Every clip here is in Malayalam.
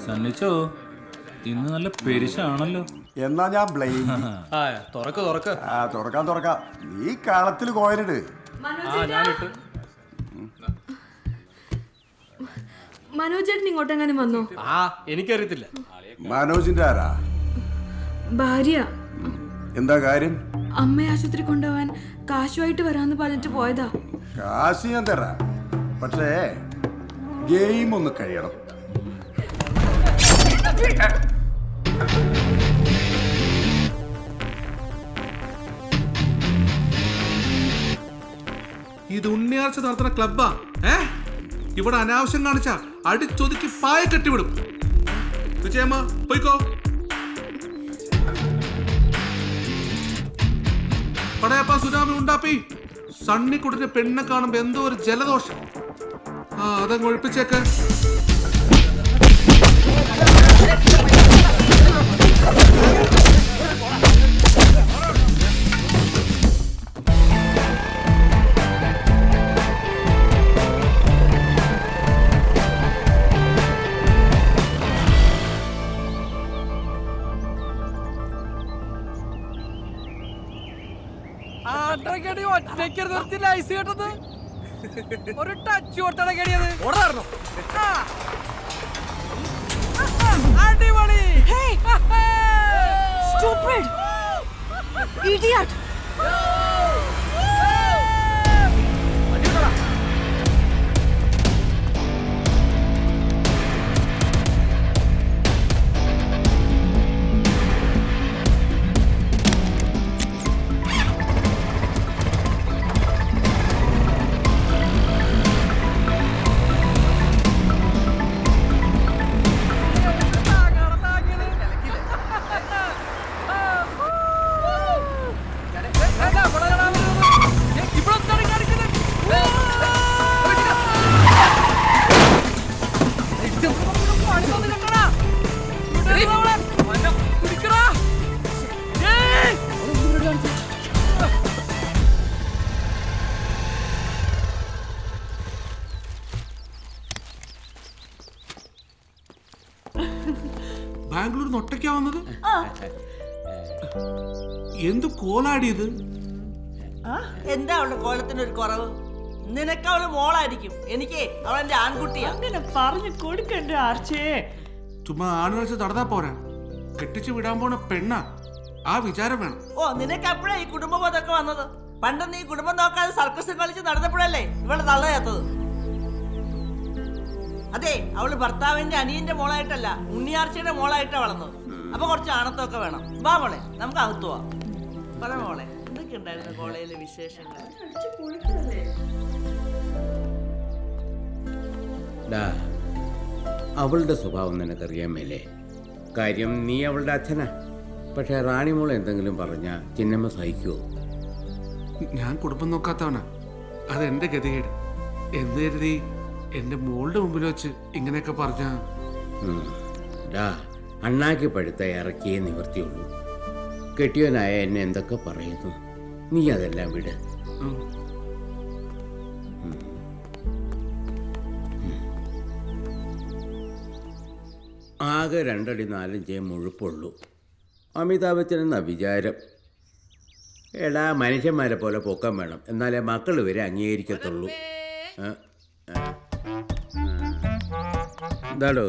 സണ്ണിച്ചോ, ഇന്ന് നല്ല പെരിശാണല്ലോ. എന്നാ ഞാൻ ബ്ലെയിം. തുറക്കാം. നീ കളത്തിൽ കോയലിട്. മനോജേട്ടൻ ഇങ്ങോട്ടെങ്ങാനും വന്നോ? എനിക്കറിയത്തില്ല. മനോജിന്റെ ആരാ? ഭാര്യ. എന്താ കാര്യം? അമ്മയെ ആശുപത്രി കൊണ്ടുപോവാൻ കാശുമായിട്ട് വരാന്ന് പറഞ്ഞിട്ട് പോയതാ. കാശ് ഞാൻ തരാം, പക്ഷേ ഗെയിം ഒന്ന് കഴിയണം. ഇത് ഉണ്ണിയാഴ്ച നടത്തുന്ന ക്ലബ്ബാ. ഇവിടെ അനാവശ്യം കാണിച്ച അടിച്ചൊതുക്കി പായ കെട്ടിവിടും. വിജയമ്മ പോയിക്കോ. പടയപ്പ സുനാമി ഉണ്ടാപ്പി. സണ്ണിക്കുട്ടിന്റെ പെണ്ണെ കാണുമ്പോ എന്തോ ഒരു ജലദോഷം. അതങ്ങ് ഒഴിപ്പിച്ചേക്ക്. ഒരു ടച്ച് കൊടുത്താണ് കേടിയത്. അടിപൊളി. Stupid! Idiot! ബാംഗ്ലൂരിൽ ഒറ്റയ്ക്കാ വന്നത്? എന്ത് കോലാടിയത്? എന്താ അവളുടെ കോലത്തിനൊരു കുറവ്? നിനക്ക് അവള് മോളായിരിക്കും, എനിക്ക് അവളെന്റെ ആൺകുട്ടിയാ. അങ്ങനെ പറഞ്ഞു കൊടുക്കണ്ടേ ആർച്ചേ? ചുമ്മാ ആണുകളിച്ച് നടന്നാ പോരാ, കെട്ടിച്ചു വിടാൻ പോണ പെണ്ണ. ആ വിചാരം വേണം. ഓ, നിനക്ക് എപ്പോഴാ ഈ കുടുംബബോധമൊക്കെ വന്നത്? പണ്ട് നീ കുടുംബം നോക്കാതെ സർക്കസ് കളിച്ച് നടന്നപ്പോഴല്ലേ ഇവളെ തള്ളയാത്തത്? അതെ, അവള് ഭർത്താവിന്റെ അനിയന്റെ മോളായിട്ടല്ല, ഉണ്ണിയാർച്ചയുടെ മോളായിട്ടാ വളർന്നത്. അപ്പൊ കുറച്ച് ആണത്തൊക്കെ വേണം. വാ മോളെ, നമുക്ക് അകത്തു പോവാം. പറ മോളെ, എന്തൊക്കെ ഉണ്ടായിരുന്നു കോളേജിലെ വിശേഷങ്ങൾ? അവളുടെ സ്വഭാവം നിനക്കറിയാൻ മേലേ. കാര്യം നീ അവളുടെ അച്ഛനാ. പക്ഷെ റാണിമോൾ എന്തെങ്കിലും പറഞ്ഞാ ചിന്നമ്മ സഹിക്കുവോ? ഞാൻ കുടുംബം നോക്കാത്തവനാ, അതെന്റെ ഗതികേട് എന്ന് കരുതി എന്റെ മോളുടെ മുമ്പിൽ വെച്ച് ഇങ്ങനെയൊക്കെ പറഞ്ഞ അണ്ണാക്കി പഴുത്ത ഇറക്കിയേ നിവർത്തിയുള്ളൂ. കെട്ടിയവനായ എന്നെ എന്തൊക്കെ പറയുന്നു, നീ അതെല്ലാം വിട്. ആകെ 2 അടി 4 ഇഞ്ചേ മുഴുപ്പുള്ളൂ. അമിതാഭ് ബച്ചൻ എന്ന വിചാരം. എടാ, മനുഷ്യന്മാരെ പോലെ പൊക്കം വേണം, എന്നാലേ മക്കൾ വരെ അംഗീകരിക്കത്തുള്ളൂ. എന്താടോ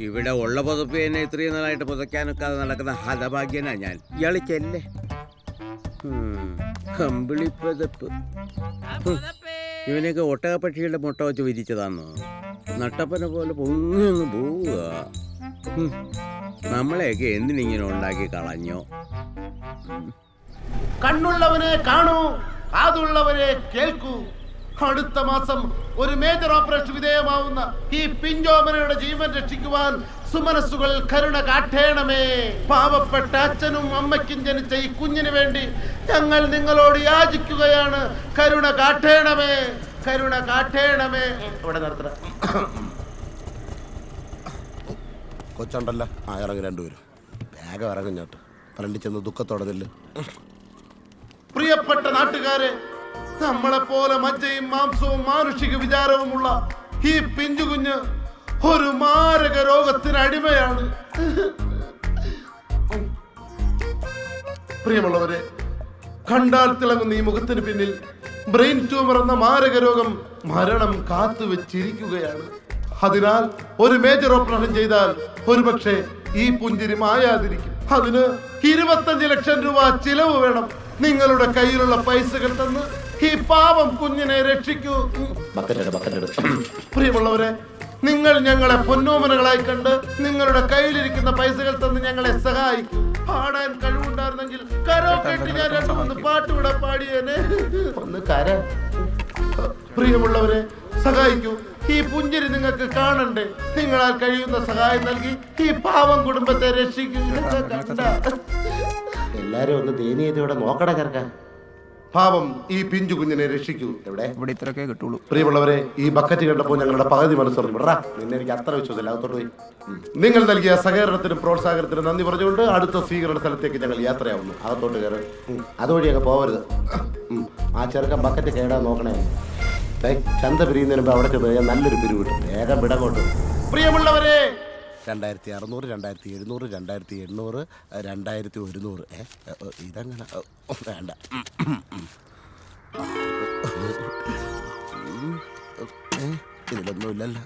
ഇവിടെ ഉള്ള പുതപ്പ് തന്നെ ഇത്രയും നാളായിട്ട് പുതയ്ക്കാനൊക്കാതെ നടക്കുന്ന ഹതഭാഗ്യനാ ഞാൻ. ഇയാള് ചെല്ലേ കമ്പിളി പുതപ്പ്. ഇവനൊക്കെ ഒട്ടകപ്പക്ഷികളുടെ മുട്ട വെച്ച് വിരിച്ചതാന്നോ? നട്ടപ്പന പോലെ പൊങ്ങി പോവുക. നമ്മളെയൊക്കെ എന്തിനിങ്ങനെ ഉണ്ടാക്കി കളഞ്ഞോ? കണ്ണുള്ളവനെ കാണൂ, കാതുള്ളവരെ കേൾക്കൂ. അടുത്ത മാസം ഒരു മേജർ ഓപ്പറേഷൻ വിധേയമാവുന്ന ഈ പിഞ്ചോമനയുടെ ജീവൻ രക്ഷിക്കുവാൻ സുമനസ്സുകൾ കരുണ കാട്ടേണമേ. പാവപ്പെട്ട അച്ഛനും അമ്മയ്ക്കും ജനിച്ച ഈ കുഞ്ഞിന് വേണ്ടി ഞങ്ങൾ നിങ്ങളോട് യാചിക്കുകയാണ്. കരുണ കാട്ടേണമേ, കരുണ കാട്ടേണമേ. ഇവിടെ നിർത്തണ കൊച്ചുണ്ടല്ല, ഇറങ്ങി 2 പേരും വേഗം ഇറങ്ങിഞ്ഞോട്ട്. ഫ്രണ്ടിൽ ചെന്ന് ദുഃഖത്തോടെ നില്ല്. പ്രിയപ്പെട്ട നാട്ടുകാരെ, നമ്മളെപ്പോലെ മജ്ജയും മാംസവും മാനുഷിക വിചാരവുമുള്ള ഈ പിഞ്ചു കുഞ്ഞ് ഒരു മാരക രോഗത്തിന് അടിമയാണ്. പ്രിയമുള്ളവരെ, കണ്ടാൽ തിളങ്ങുന്ന ഈ മുഖത്തിന് പിന്നിൽ ബ്രെയിൻ ട്യൂമർ എന്ന മാരക രോഗം മരണം കാത്തുവെച്ചിരിക്കുകയാണ്. അതിനാൽ ഒരു മേജർ ഓപ്പറേഷൻ ചെയ്താൽ ഒരുപക്ഷെ ഈ പുഞ്ചിരി മായാതിരിക്കും. അതിന് 25 ലക്ഷം രൂപ ചിലവ് വേണം. നിങ്ങളുടെ കയ്യിലുള്ള പൈസകൾ തന്ന് ഈ പാവം കുഞ്ഞിനെ രക്ഷിക്കൂ. പ്രിയമുള്ളവരെ, നിങ്ങൾ ഞങ്ങളെ പൊന്നോമനകളായി കണ്ട് നിങ്ങളുടെ കയ്യിലിരിക്കുന്ന പൈസകൾ തന്ന് ഞങ്ങളെ സഹായിക്കും. പാടാൻ കഴിവുണ്ടായിരുന്നെങ്കിൽ കരോക്കെട്ട് ഞാൻ 2-3 പാട്ടുകൂടെ പാടിയേനെ. ഒന്ന് കര. പ്രിയമുള്ളവരെ, സഹായിക്കൂ. ഈ പുഞ്ചിരി നിങ്ങൾക്ക് കാണണ്ടേ? നിങ്ങളാൽ കഴിയുന്ന സഹായം നൽകി ഈ പാവം കുടുംബത്തെ രക്ഷിക്കൂ. എല്ലാരും ഒന്ന് ദയനീയതയോടെ നോക്കട ചേർക്കാൻ. പാവം ഈ പിഞ്ചു കുഞ്ഞിനെ രക്ഷിക്കൂ. എവിടെ ഇവിടെ ഇത്രയൊക്കെ കിട്ടുള്ളൂ. പ്രിയമുള്ളവരെ, ഈ ബക്കറ്റ് കണ്ടപ്പോൾ ഞങ്ങളുടെ പകുതി മനസ്സറിഞ്ഞു. വിടാ, നിന്നെ എനിക്ക് അത്ര വിശ്വാസമില്ല. അകത്തോട്ട് പോയി. നിങ്ങൾ നൽകിയ സഹകരണത്തിനും പ്രോത്സാഹനത്തിനും നന്ദി പറഞ്ഞുകൊണ്ട് അടുത്ത സ്വീകരണ സ്ഥലത്തേക്ക് ഞങ്ങൾ യാത്രയാവുന്നു. അകത്തോട്ട് കയറി. അതുവഴി അങ്ങ് പോവരുത്. ആ ചെറുക്കൻ ബക്കറ്റ് കേടാൻ നോക്കണേ. ചന്ത പിരിയുന്നതിന് മുമ്പ് അവിടെ ചെന്ന് നല്ലൊരു പിരിവ് കിട്ടും. വേഗം വിടങ്ങോട്ട്. പ്രിയമുള്ളവരെ, 2600, 2700, 2800, 2100. ഇതങ്ങനെ വേണ്ട. ഇതിലൊന്നുമില്ലല്ലോ.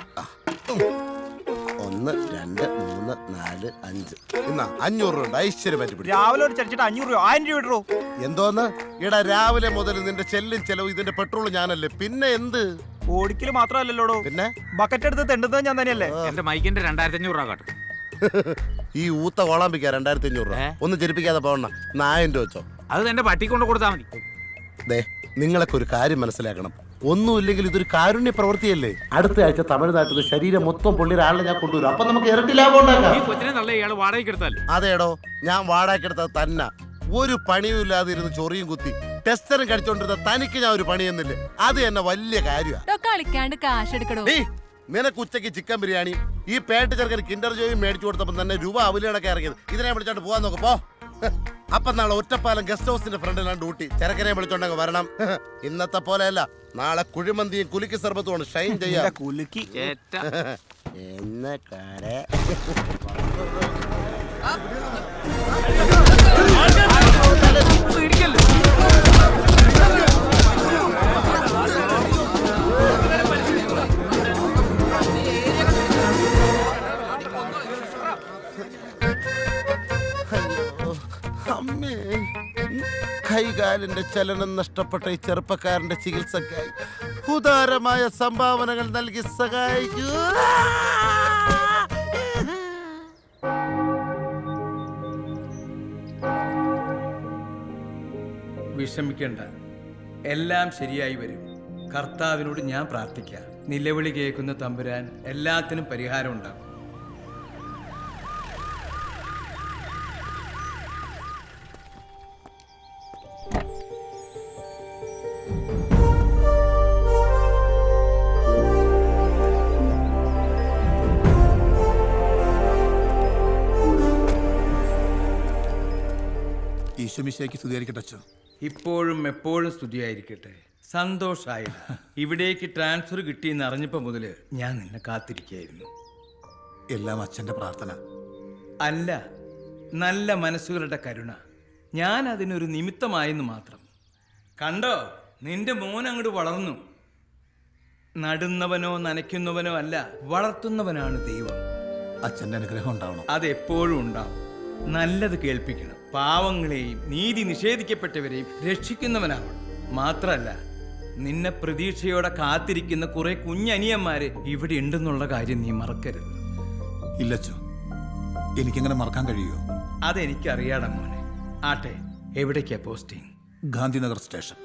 1, 2, 3, 4, 5. എന്നാ 500 രൂപ ഉണ്ട്. ഐശ്വര്യം പറ്റി രാവിലെ ഒരു ചടിച്ചിട്ട് 500 രൂപ 1000 രൂപ ഇടോ. എന്തോന്ന് ഇടാ? രാവിലെ മുതൽ നിന്റെ ചെല്ലും ചെലവ് ഇതിന്റെ പെട്രോൾ ഞാനല്ലേ, പിന്നെ എന്ത്? ഓടിക്കല് മാത്രമല്ലല്ലോടോ, പിന്നെ ബക്കറ്റ് എടുത്ത് തെണ്ടുന്നത് ഞാൻ തന്നെയല്ലേ. എന്റെ മൈക്കിന്റെ 2500 രൂപ കാട്ടും. ഈ ഊത്ത കോളാമ്പിക്ക 2500 രൂപ. ഒന്ന് ജനിപ്പിക്കാതെ പോകണ്ട. 1000 രൂപ വെച്ചോ. അത് എന്റെ പട്ടി കൊണ്ട് കൊടുത്താൽ മതി. ദേ, നിങ്ങളൊക്കെ ഒരു കാര്യം മനസ്സിലാക്കണം. ഒന്നുമില്ലെങ്കിൽ ഇതൊരു കാരുണ്യ പ്രവൃത്തിയല്ലേ. അടുത്ത ആഴ്ച തമിഴ്നാട്ടിൽ നിന്ന് ശരീരം മൊത്തം പൊള്ളിയ ആളെ ഞാൻ കൊണ്ടുവരും. അപ്പൊ നമുക്ക് ഇരട്ടി ലാഭം ഉണ്ടാക്കാം. ഈ കൊച്ചിനെ നല്ല ഇയാൾ വാടകയ്ക്ക് എടുത്താൽ. അതേടോ, ഞാൻ വാടകയ്ക്കെടുത്തത് തന്നെ. ഒരു പണിയും ഇല്ലാതെ ഇരുന്ന് ചൊറിയും കുത്തി ടെസ്റ്ററും കടിച്ചോണ്ടിരുന്ന തനിക്ക് ഞാൻ ഒരു പണി എന്നില്ലേ? അത് തന്നെ വലിയ കാര്യമാണ്. കളിക്കാണ്ട് കാശ് എടുക്കണോ? നിനക്ക് ഉച്ചയ്ക്ക് ചിക്കൻ ബിരിയാണി ഈ പേട്ട് ചെറുക്കൻ കിൻഡർ ജോയും മേടിച്ചു കൊടുത്തപ്പോൾ തന്നെ രൂപ അവലിയോടൊക്കെ ഇറങ്ങിയത്. ഇതിനെ വിളിച്ചോണ്ട് പോകാൻ നോക്കപ്പോ. അപ്പൊ നാളെ ഒറ്റപ്പാലം ഗസ്റ്റ് ഹൗസിന്റെ ഫ്രണ്ടിലാണ് ഡ്യൂട്ടി. ചെറുക്കനെ വിളിച്ചോണ്ടങ്ങ് വരണം. ഇന്നത്തെ പോലെയല്ല, നാളെ കുഴിമന്തിയും കുലുക്കി സർബത്തുമാണ് ഷൈൻ ചെയ്യാ. കുലുക്കി എന്നെ കാരെ അമ്മേ, കൈകാലിന്റെ ചലനം നഷ്ടപ്പെട്ട ഈ ചെറുപ്പക്കാരന്റെ ചികിത്സക്കായി ഉദാരമായ സംഭാവനകൾ നൽകി സഹായിക്കൂ. വിഷമിക്കേണ്ട, എല്ലാം ശരിയായി വരും. കർത്താവിനോട് ഞാൻ പ്രാർത്ഥിക്കാം. നിലവിളി കേൾക്കുന്ന തമ്പുരാൻ എല്ലാത്തിനും പരിഹാരം ഉണ്ടാക്കും. ഈശോമിശിഹായ്ക്ക് സ്തുതിയായിരിക്കട്ടെ അച്ചോ. ഇപ്പോഴും എപ്പോഴും സ്തുതിയായിരിക്കട്ടെ. സന്തോഷായില്ല. ഇവിടേക്ക് ട്രാൻസ്ഫർ കിട്ടിയെന്ന് അറിഞ്ഞപ്പോൾ മുതൽ ഞാൻ നിന്നെ കാത്തിരിക്കുകയായിരുന്നു. എല്ലാം അച്ഛന്റെ പ്രാർത്ഥന അല്ല, നല്ല മനസ്സുകളുടെ കരുണ. ഞാൻ അതിനൊരു നിമിത്തമായെന്ന് മാത്രം. കണ്ടോ, നിന്റെ മോൻ അങ്ങോട്ട് വളർന്നു. നടുന്നവനോ നനയ്ക്കുന്നവനോ അല്ല, വളർത്തുന്നവനാണ് ദൈവം. അച്ഛന്റെ അനുഗ്രഹം ഉണ്ടാവണം. അതെപ്പോഴും ഉണ്ടാവും. നല്ലത് കേൾപ്പിക്കണം. പാവങ്ങളെയും നീതി നിഷേധിക്കപ്പെട്ടവരെയും രക്ഷിക്കുന്നവനാവണം. മാത്രല്ല, നിന്നെ പ്രതീക്ഷയോടെ കാത്തിരിക്കുന്ന കുറെ കുഞ്ഞനിയന്മാര് ഇവിടെ ഉണ്ടെന്നുള്ള കാര്യം നീ മറക്കരുത്. ഇല്ലച്ചോ, എനിക്കെങ്ങനെ മറക്കാൻ കഴിയുമോ? അതെനിക്കറിയാടാ മോനെ. ആട്ടെ, എവിടേക്കാ പോസ്റ്റിംഗ്? ഗാന്ധിനഗർ സ്റ്റേഷൻ.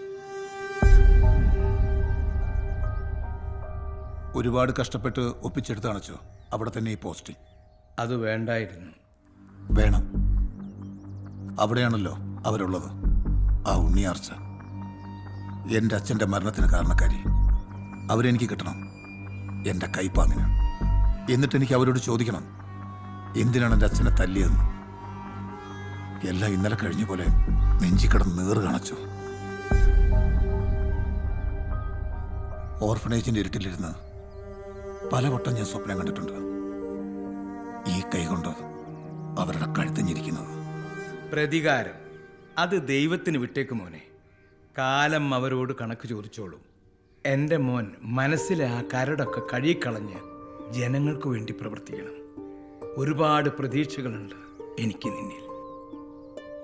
ഒരുപാട് കഷ്ടപ്പെട്ട് ഒപ്പിച്ചെടുത്താണച്ചോ അവിടെ തന്നെ ഈ പോസ്റ്റിംഗ്. അത് വേണ്ടായിരുന്നു. വേണം. അവിടെയാണല്ലോ അവരുള്ളത്. ആ ഉണ്ണിയാർച്ച, എൻ്റെ അച്ഛൻ്റെ മരണത്തിന് കാരണക്കാരി. അവരെനിക്ക് കിട്ടണം, എൻ്റെ കൈപ്പാങ്ങിന്. എന്നിട്ട് എനിക്ക് അവരോട് ചോദിക്കണം, എന്തിനാണ് എൻ്റെ അച്ഛനെ തല്ലിയതെന്ന്. എല്ലാം ഇന്നലെ കഴിഞ്ഞ പോലെ നെഞ്ചിക്കിടന്ന് നീറ് കാണിച്ചു. ഓർഫനേജിന്റെ ഇരുട്ടിലിരുന്ന് പലവട്ടം ഞാൻ സ്വപ്നം കണ്ടിട്ടുണ്ട്. ഈ കൈകൊണ്ട് അവരുടെ കഴുത്തഞ്ഞിരിക്കുന്നത്. പ്രതികാരം അത് ദൈവത്തിന് വിട്ടേക്ക് മോനെ. കാലം അവരോട് കണക്ക് ചോദിച്ചോളും. എൻ്റെ മോൻ മനസ്സിലെ ആ കരടൊക്കെ കഴുകിക്കളഞ്ഞ് ജനങ്ങൾക്ക് വേണ്ടി പ്രവർത്തിക്കണം. ഒരുപാട് പ്രതീക്ഷകളുണ്ട് എനിക്ക് നിന്നിൽ.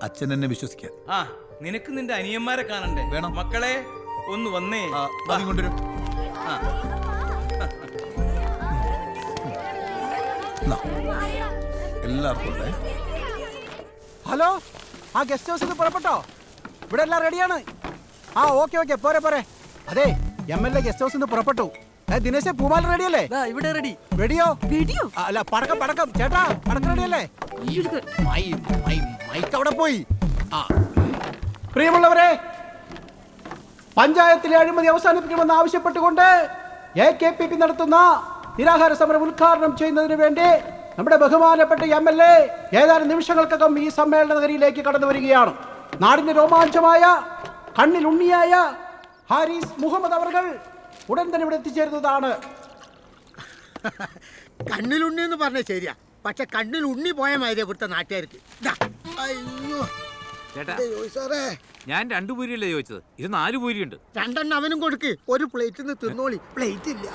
അച്ഛൻ എന്നെ വിശ്വസിക്കാൻ. ആ, നിനക്ക് നിന്റെ അനിയന്മാരെ കാണണ്ടേ? വേണം. മക്കളെ ഒന്ന് വന്നേ. കൊണ്ടുവരും. ആ. എല്ലാവർക്കും ഉണ്ടേ. ഹലോ, ആ ഗസ്റ്റ് ഹൗസിൽ നിന്ന് പുറപ്പെട്ടോ? ഇവിടെ എല്ലാം റെഡിയാണ്. ആ ഓക്കെ ഓക്കെ, പോരെ പോരെ. അതെ, MLA ഗസ്റ്റ് ഹൗസിൽ നിന്ന് പുറപ്പെട്ടു. ദിനേശ്, പൂമാല റെഡിയല്ലേ? ഇവിടെ റെഡി. റെഡിയോ? വീഡിയോ അല്ല, പടക്കം ചേട്ടാ, പടക്കം റെഡിയല്ലേ? മൈക്ക് അവിടെ പോയി. പ്രിയമുള്ളവരെ, പഞ്ചായത്തിലെ അഴിമതി അവസാനിപ്പിക്കണമെന്ന് ആവശ്യപ്പെട്ടുകൊണ്ട് AKPP നടത്തുന്ന നിരാഹാര സമരം ഉദ്ഘാടനം ചെയ്യുന്നതിന് വേണ്ടി നമ്മുടെ ബഹുമാനപ്പെട്ട MLA ഏതാനും നിമിഷങ്ങൾക്കകം ഈ സമ്മേളന നഗരിയിലേക്ക് കടന്നു വരികയാണ്. നാടിന്റെ രോമാഞ്ചമായ കണ്ണിൽ ഉണ്ണിയായ ഹാരിസ് മുഹമ്മദ് അവർകൾ ഉടൻ തന്നെ ഇവിടെ എത്തിച്ചേരുന്നതാണ്. കണ്ണിൽ ഉണ്ണി എന്ന് പറഞ്ഞ ശരിയാ, പക്ഷെ കണ്ണിൽ ഉണ്ണി പോയ മാതിരിയാ ഇവിടുത്തെ നാട്ടുകാർക്ക്. അയ്യോ ചേട്ടാ, സാറേ, ഞാൻ 2 പൂരിയല്ലേ ചോദിച്ചത്, ഇത് 4 പൂരിയുണ്ട്. 2 അവനും കൊടുക്ക്, ഒരു പ്ലേറ്റിൽ നിന്ന് തിന്നോളി. പ്ലേറ്റ് ഇല്ല.